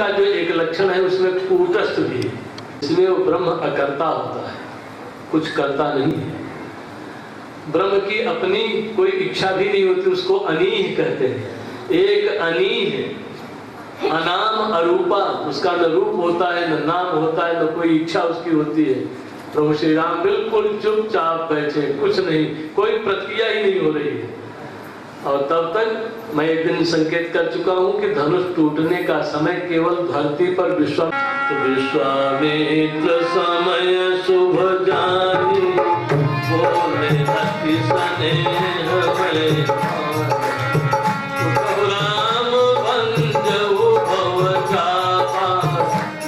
का जो एक लक्षण है उसमें कूटस्थ भी है। इसमें वो ब्रह्म अकर्ता होता है, कुछ करता नहीं है। ब्रह्म की अपनी कोई इच्छा भी नहीं होती, उसको अनीह कहते हैं। एक अनीह है, अनाम अरूपा, उसका न रूप होता है न नाम होता है, न कोई इच्छा उसकी होती है। प्रभु श्री राम बिल्कुल चुपचाप बैठे, कुछ नहीं, कोई प्रतिक्रिया ही नहीं हो रही है। और तब तक मैं एक दिन संकेत कर चुका हूं कि धनुष टूटने का समय केवल धरती पर विश्वामित्र समय शुभ जानी, बोले अति स्नेह में राम भंजऊ भव चापा,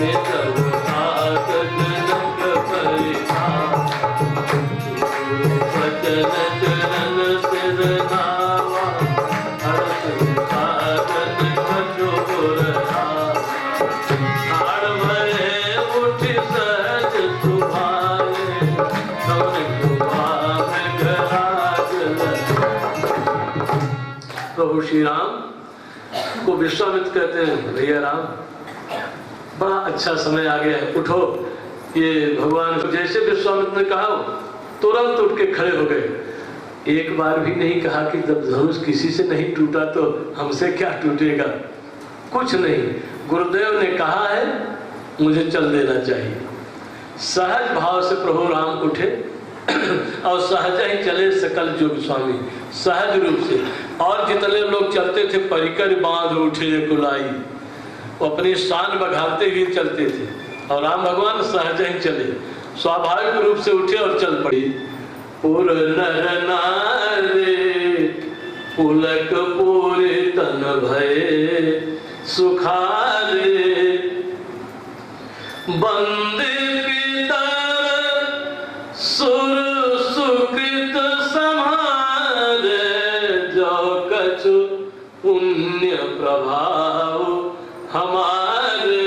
नेत्रु तात जनक परिताप, वचन चरण सिर नावा, हर्ष साधन खजूर राम, हाड़ भरे उठ सहज सुभाए, प्रभु श्री राम को विश्वामित्र कहते हैं, भैया राम बड़ा अच्छा समय आ गया है, उठो। ये भगवान जैसे विश्वामित्र ने कहा तुरंत उठ के खड़े हो गए। एक बार भी नहीं कहा कि जब धनुष किसी से नहीं टूटा तो हमसे क्या टूटेगा, कुछ नहीं। गुरुदेव ने कहा है मुझे चल देना चाहिए। सहज भाव से प्रभु राम उठे और सहज ही चले सकल जोग स्वामी, सहज रूप से। और जितने लोग चलते थे परिकर बांध उठे कुलाई, वो अपनी शान बघारते हुए चलते थे। और राम भगवान सहज ही चले, स्वाभाविक रूप से उठे और चल पड़ी। पुर नर नारे पुलक पूरे तन भये सुखारे, बंदे पितर सुर सुकृत समारे, जो कछु पुण्य प्रभाव हमारे,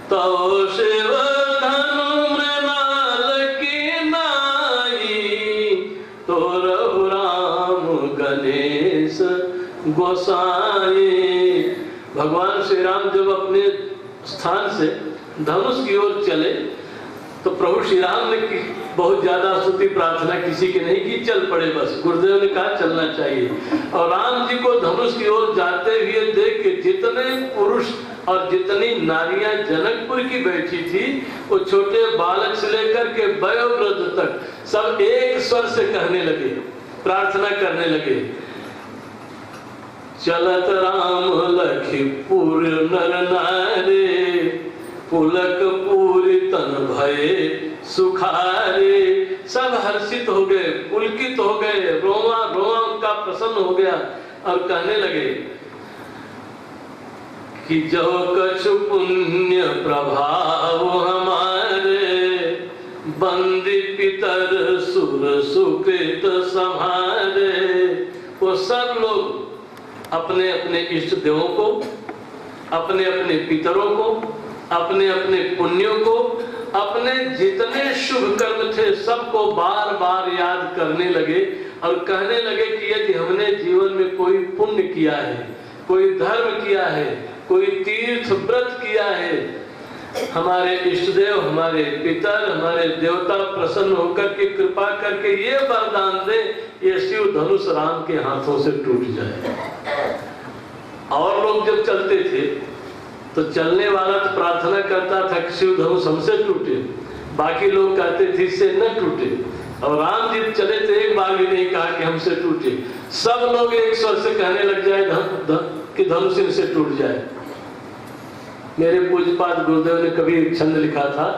तो शिव धनु मृणाल की नाई, तो रघु राम गणेश गोसाई। भगवान श्री राम जब अपने स्थान से धनुष की ओर चले तो प्रभु श्री राम ने बहुत ज्यादा स्तुति प्रार्थना किसी की नहीं की, चल पड़े बस। गुरुदेव ने कहा चलना चाहिए। और राम जी को धनुष की ओर जाते हुए देख के जितने पुरुष और जितनी नारियां जनकपुर की बैठी थी, वो छोटे बालक से लेकर के वयोवृद्ध तक सब एक स्वर से कहने लगे, प्रार्थना करने लगे, चलत राम लखीपुर नर नारे, पुलक पूरी तन भये सुखारे। सब हर्षित हो गए, पुलकित हो गए, रोमा रोमा उनका प्रसन्न हो गया और कहने लगे कि जो कछु पुण्य प्रभाव हमारे, बंदी पितर सुर सुकृत समारे। वो सब लोग अपने अपने इष्ट देवों को, अपने अपने पितरों को, अपने अपने पुण्यों को, अपने जितने शुभ कर्म थे सबको बार बार याद करने लगे और कहने लगे कि यदि हमने जीवन में कोई पुण्य किया है, कोई धर्म किया है, कोई तीर्थ व्रत किया है, हमारे इष्ट देव, हमारे पितर, हमारे देवता प्रसन्न होकर के कृपा करके ये वरदान दे, ये शिव धनुष राम के हाथों से टूट जाए। और लोग जब चलते थे तो चलने वाला तो प्रार्थना करता था कि शिव धनुष हमसे टूटे, बाकी लोग कहते थे इससे न टूटे। और राम जी चले थे, एक बार भी नहीं कहा कि हमसे टूटे। सब लोग एक स्वर से कहने लग जाए कि धनुष इनसे टूट जाए। मेरे पूज्यपाद गुरुदेव ने कभी एक छंद लिखा था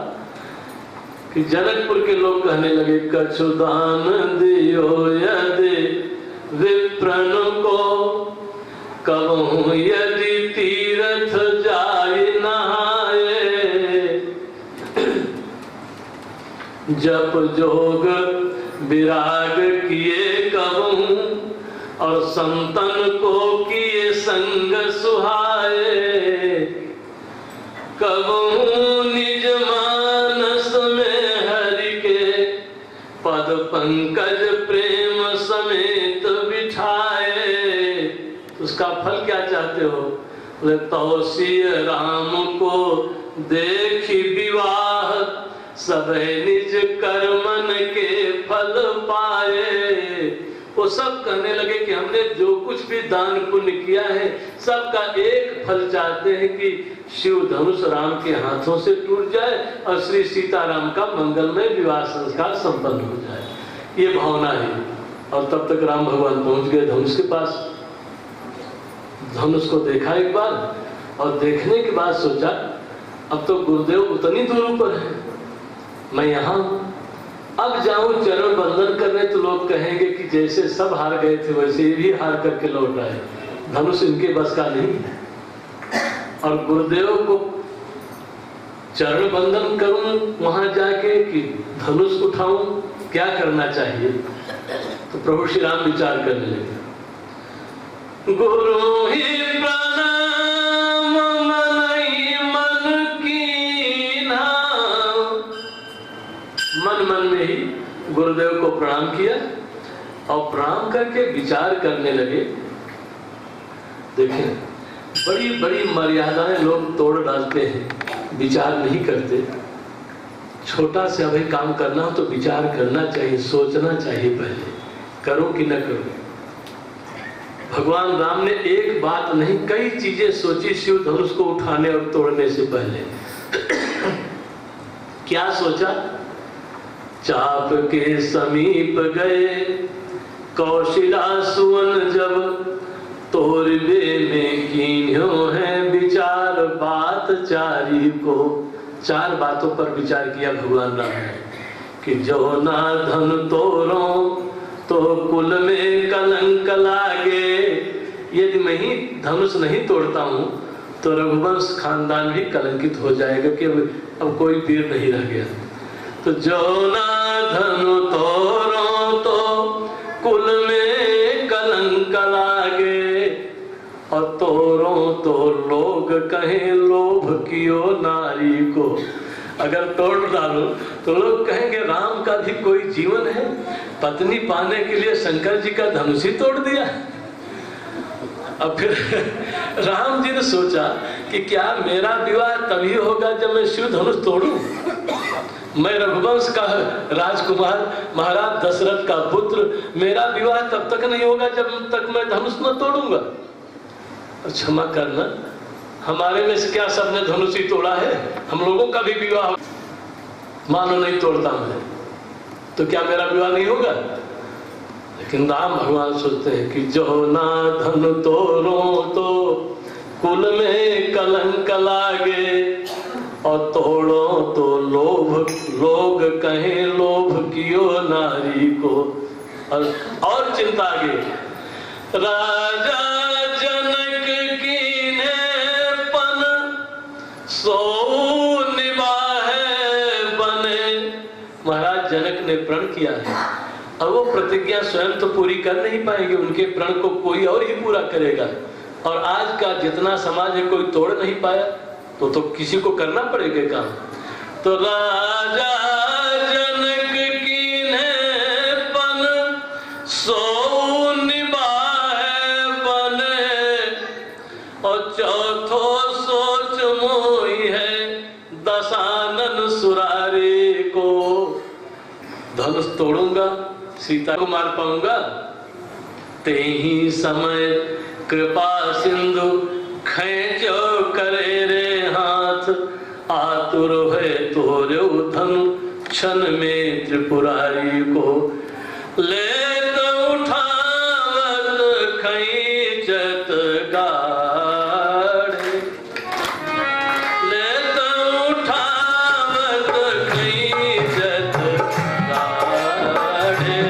कि जनकपुर के लोग कहने लगे, कछु दान दियो यदि विप्रन को, कहूं यदि तीर्थ जाय नहाए, जप जोग विराग किए कहूं, और संतन को किए संग सुहाए, कहूं निज मानस में हरि के पद पंकज प्रेम समेत बिठाए। उसका फल क्या चाहते हो? तौसीय राम को देखी विवाह, सबे निज कर्मन के फल पाए। वो सब कहने लगे कि हमने जो कुछ भी दान पुण्य किया है सबका एक फल चाहते हैं कि शिव धनुष राम के हाथों से टूट जाए और श्री सीताराम का मंगलमय विवाह संस्कार संपन्न हो जाए, ये भावना है। और तब तक राम भगवान पहुंच गए धनुष के पास। धनुष को देखा एक बार और देखने के बाद सोचा अब तो गुरुदेव उतनी दूर पर है, मैं यहाँ अब जाऊं चरण बंदन करने तो लोग कहेंगे कि जैसे सब हार गए थे वैसे भी हार करके लौट आए, धनुष इनके बस का नहीं है। और गुरुदेव को चरण बंदन करूं वहां जाके कि धनुष उठाऊं, क्या करना चाहिए? तो प्रभु श्री राम विचार करने लगे। गुरु ही प्रणाम मनई मन कीन्हा, मन मन में ही गुरुदेव को प्रणाम किया और प्रणाम करके विचार करने लगे। देखें बड़ी बड़ी मर्यादाएं लोग तोड़ डालते हैं, विचार नहीं करते। छोटा से अभी काम करना हो तो विचार करना चाहिए, सोचना चाहिए पहले करो कि न करो। भगवान राम ने एक बात नहीं कई चीजें सोची शिव धनुष को उठाने और तोड़ने से पहले। क्या सोचा? चाप के समीप गए कौशिला सुवन जब, तोरबे में कीन्यो है विचार बात चारी को। चार बातों पर विचार किया भगवान राम ने कि जो ना धन तोरो तो कुल में कलंक लागे। यदि मैं ही धनुष नहीं तोड़ता हूं तो रघुवंश खानदान भी कलंकित हो जाएगा कि अब कोई वीर नहीं रह गया। तो जो ना धनु तोरो तो कुल में कलंक लागे, और तोरो तो लोग कहें लोभ कियो नारी को। अगर तोड़ डालो तो लोग कहेंगे राम का भी कोई जीवन है, पत्नी पाने के लिए शंकर जी का धनुष ही तोड़ दिया। अब फिर राम जी ने सोचा कि क्या मेरा विवाह तभी होगा जब मैं शिव धनुष तोड़ूं? मैं रघुवंश का राजकुमार महाराज दशरथ का पुत्र, मेरा विवाह तब तक नहीं होगा जब तक मैं धनुष न तोड़ूंगा। क्षमा करना, हमारे में से क्या सबने धनुष ही तोड़ा है? हम लोगों का भी विवाह मानो नहीं तोड़ता मैं, तो क्या मेरा विवाह नहीं होगा? लेकिन राम भगवान सोचते हैं कि जो ना धन तोड़ो तो कुल में कलंक लागे, और तोड़ो तो लोग कहें लोभ कियो नारी को। और चिंता आगे, राजा जनक कीन्हे पन सो निभाए बने। महाराज जनक ने प्रण किया है, अब वो प्रतिज्ञा स्वयं तो पूरी कर नहीं पाएंगे, उनके प्रण को कोई और ही पूरा करेगा। और आज का जितना समाज है कोई तोड़ नहीं पाया, तो किसी को करना पड़ेगा काम। तो राजा जनक कीन्हे पन सो निभाए बने, और चौथो सोच मोही है दशानन सुरारी को। धनुष तोड़ूंगा, सीता को मार पाऊंगा, ते ही समय कृपा सिंधु खींचो करे रे हाथ, आतुर है तोरे धनु क्षण में त्रिपुरारी को। ले तो उठावत खींचत गाढ़े, ले तो उठावत खींचत गाढ़े,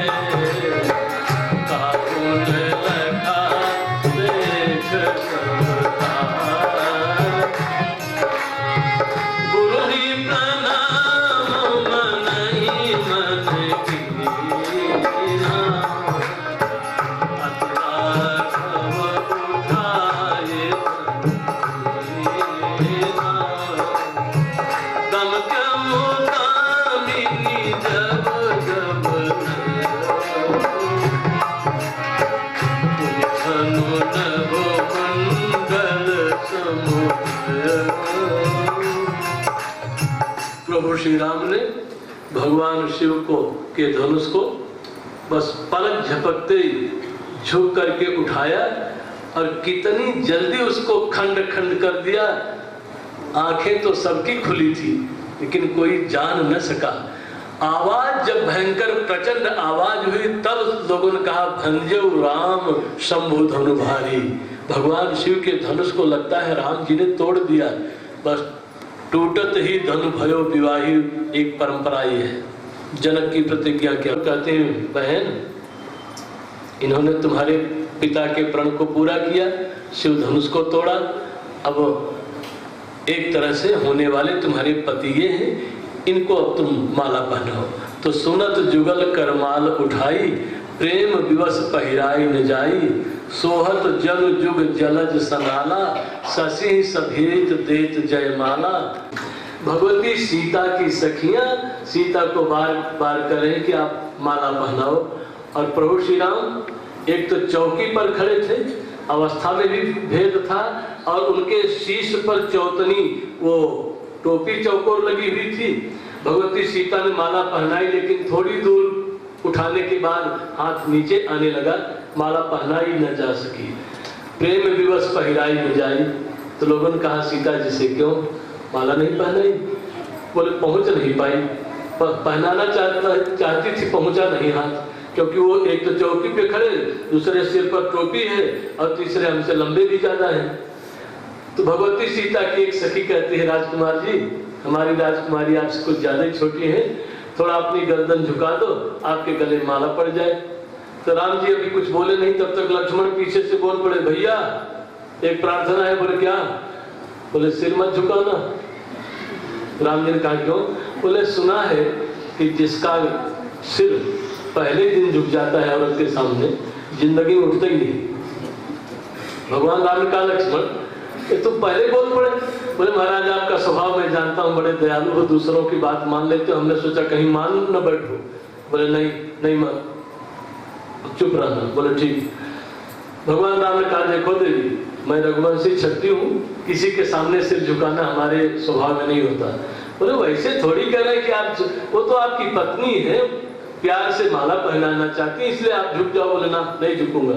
काकुन लखा देख गुरु ही प्रणाम मनहि मन कीन्हा, प्रभु श्री राम ने भगवान शिव को के धनुष को बस पलक झपकते ही झुक करके उठाया और कितनी जल्दी उसको खंड खंड कर दिया। आंखें तो सबकी खुली थी लेकिन कोई जान न सका। आवाज जब भयंकर प्रचंड आवाज हुई तब लोगों ने कहा भंजो राम शंभु धनु भारी। भगवान शिव के धनुष को लगता है राम जी ने तोड़ दिया। बस टूटत ही धनु भयो विवाही एक परंपरा ही है। जनक की प्रतिज्ञा क्या कहते हैं, बहन इन्होंने तुम्हारे पिता के प्रण को पूरा किया, शिव धनुष को तोड़ा, अब एक तरह से होने वाले तुम्हारे पति ये हैं, इनको अब तुम माला पहनाओ। तो सुनत जुगल करमाल उठाई, प्रेम विवश पहिराई न जाई, सोहत जल जुग जलज सनाला, शशि सभेत देत जयमाला। भगवती सीता की सखियां सीता को बार बार करें कि आप माला पहनाओ। और प्रभु श्री राम एक तो चौकी पर खड़े थे, अवस्था में भी भेद था, और उनके शीश पर चौतनी वो टोपी चौकोर लगी हुई थी। भगवती सीता ने माला पहनाई लेकिन थोड़ी दूर उठाने के बाद हाथ नीचे आने लगा, माला पहनाई न जा सकी। प्रेम विवश पहिराई न जाई। तो लोगों ने कहा सीता जी से क्यों माला नहीं पहनाई? बोले पहुंच नहीं पाई, पहनाना चाहती थी, पहुंचा नहीं हाथ, क्योंकि वो एक तो चौकी पे खड़े, दूसरे सिर पर टोपी है और तीसरे हमसे लंबे भी ज्यादा हैं। तो भगवती सीता की एक सखी कहती है राजकुमार जी, हमारी राजकुमारी आपसे कुछ ज्यादा ही छोटी है, थोड़ा अपनी गर्दन झुका दो, आपके गले में माला पड़ जाए। तो राम जी अभी कुछ बोले नहीं, तब तक लक्ष्मण पीछे से बोल पड़े, भैया एक प्रार्थना है। बोले क्या? बोले सिर मत झुकाना। राम जी ने कहा क्यों? बोले सुना है कि जिसका सिर पहले दिन झुक जाता है औरत के सामने, जिंदगी में उठता ही नहीं। भगवान राम ने कहा लक्ष्मण ये तुम पहले बोल पड़े। बोले महाराज आपका स्वभाव मैं जानता हूँ, बड़े दयालु हो, दूसरों की बात मान लेते हो, हमने सोचा कहीं मान न बैठो। बोले नहीं नहीं मान, चुप रहना। बोले ठीक। भगवान राम ने कहा देखो देवी, मैं रघुवंशी क्षत्रिय हूँ, किसी के सामने सिर झुकाना हमारे स्वभाव में नहीं होता। बोले वैसे थोड़ी कह रहे हैं कि आप, वो तो आपकी पत्नी है, प्यार से माला पहनाना चाहती है, इसलिए आप झुक जाओ। बोले ना नहीं झुकूंगा।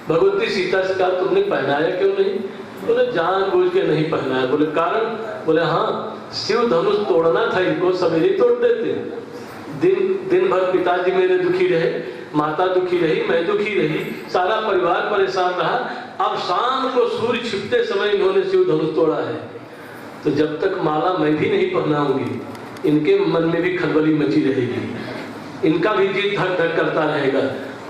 भगवती सीता से कहा तुमने पहनाया क्यों नहीं? बोले जानबूझ के नहीं पहनाया। बोले कारण? बोले हाँ शिव धनुष तोड़ना था, इनको सवेरे तोड़ देते। दिन भर पिताजी मेरे दुखी रहे, माता दुखी रही, मैं दुखी रही, सारा परिवार परेशान रहा। अब शाम को सूर्य छिपते समय इन्होंने शिव धनुष तोड़ा है। तो जब तक माला मैं भी नहीं पहनाऊंगी, इनके मन में भी खलबली मची रहेगी, इनका भी जीत धक धक करता रहेगा।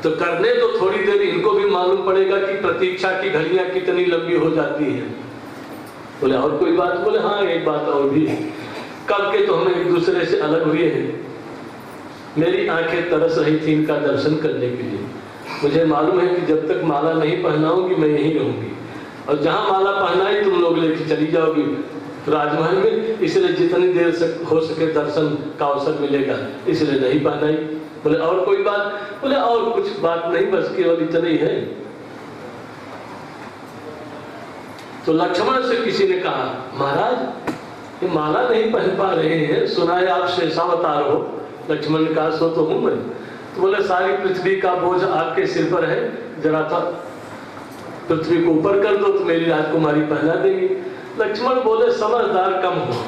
तो करने तो थोड़ी देर इनको भी मालूम पड़ेगा कि प्रतीक्षा की घड़ियां कितनी लंबी हो जाती है। बोले और कोई बात? बोले हाँ एक बात और भी है, कब के तो हम एक दूसरे से अलग हुए हैं, मेरी आंखें तरस रही थी इनका दर्शन करने के लिए। मुझे मालूम है कि जब तक माला नहीं पहनाऊंगी मैं यहीं रहूंगी, और जहां माला पहनाई तुम लोग लेके चली जाओगी राजमहल में, इसलिए जितनी देर से हो सके दर्शन का अवसर मिलेगा, इसलिए नहीं पहनाई। बोले और कोई बात? बोले और कुछ बात नहीं, बस केवल इतना ही है। तो लक्ष्मण से किसी ने कहा महाराज ये माला नहीं पहन पा रहे हैं, सुना है आप शेषावतार हो। लक्ष्मण ने कहा सो तो हूं मैं। तो बोले सारी पृथ्वी का बोझ आपके सिर पर है, जरा था पृथ्वी को ऊपर कर दो तो मेरी राजकुमारी पहना देगी। लक्ष्मण बोले समझदार कम हो,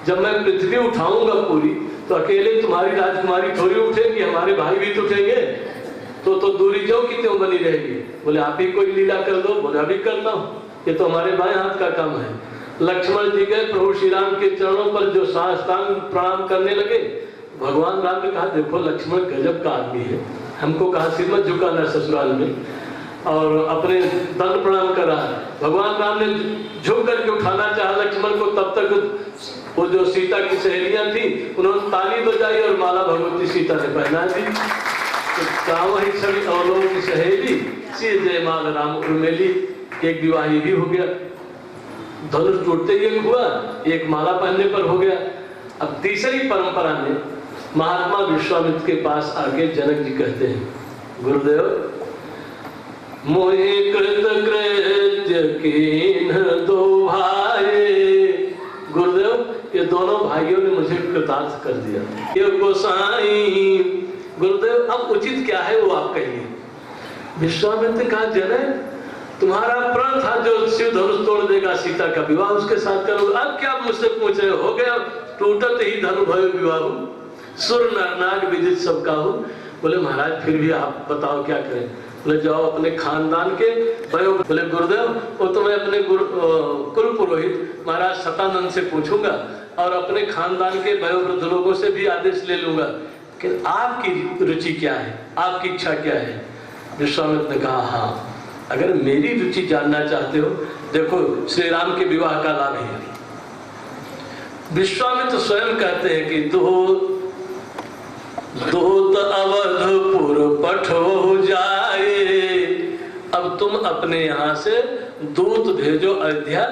जब मैं पृथ्वी उठाऊंगा पूरी तो अकेले तुम्हारी राजकुमारी थोड़ी उठेगी, हमारे भाई भी तो उठेंगे, तो दूरी जो की त्यों बनी रहेगी। बोले आप ही कोई लीला कर दो। बोले अभी करता हूँ, ये तो हमारे बाएं हाथ का काम है। लक्ष्मण जी गए प्रभु श्री राम के चरणों पर जो साष्टांग प्रणाम करने लगे। भगवान राम ने कहा देखो लक्ष्मण गजब का आदमी है, हमको कहा सिर मत झुकाना ससुराल में, और अपने दंड प्रणाम कर रहा है। भगवान राम ने झुक करके उठाना चाहा लक्ष्मण को, तब तक वो जो सीता की सहेलियां थी उन्होंने ताली बजाई और माला भगवती सीता ने पहना दी। तो गाँव ही सभी और लोगों की सहेली सी जयमाल राम उर्मेली, एक विवाह ये भी हो गया। धनुष टूटते ही एक हुआ, एक माला पहनने पर हो गया। अब तीसरी परंपरा में महात्मा विश्वामित्र के पास आके जनक जी कहते हैं गुरुदेव मोहि कृत कृत्य कीन दो भाई। गुरुदेव ये दोनों भाइयों ने मुझे कृतार्थ कर दिया। ये गोसाई गुरुदेव अब उचित क्या है वो आप कहिए। विश्वामित्र ने कहा जनक तुम्हारा प्रण था जो शिव धनुष तोड़ देगा, सीता का विवाह उसके साथ करोगे, अब क्या मुझसे पूछ रहे हो गया टूटत ही धनु भय विवाह, सुर नर नाग विदित सबका हो। बोले महाराज फिर भी आप बताओ क्या करें। बोले जाओ अपने खानदान के भयो, बोले गुरुदेव वो तो मैं अपने कुल पुरोहित महाराज सतानंद से पूछूंगा और अपने खानदान के वयोवृद्ध लोगों से भी आदेश ले लूंगा कि आपकी रुचि क्या है, आपकी इच्छा क्या है। विश्वामित्र ने कहा हाँ अगर मेरी रुचि जानना चाहते हो देखो श्री राम के विवाह का लाभ है। विश्वामित्र स्वयं कहते हैं कि दूत अवधपुर पठो जाए, अब तुम अपने यहाँ से दूत भेजो अयोध्या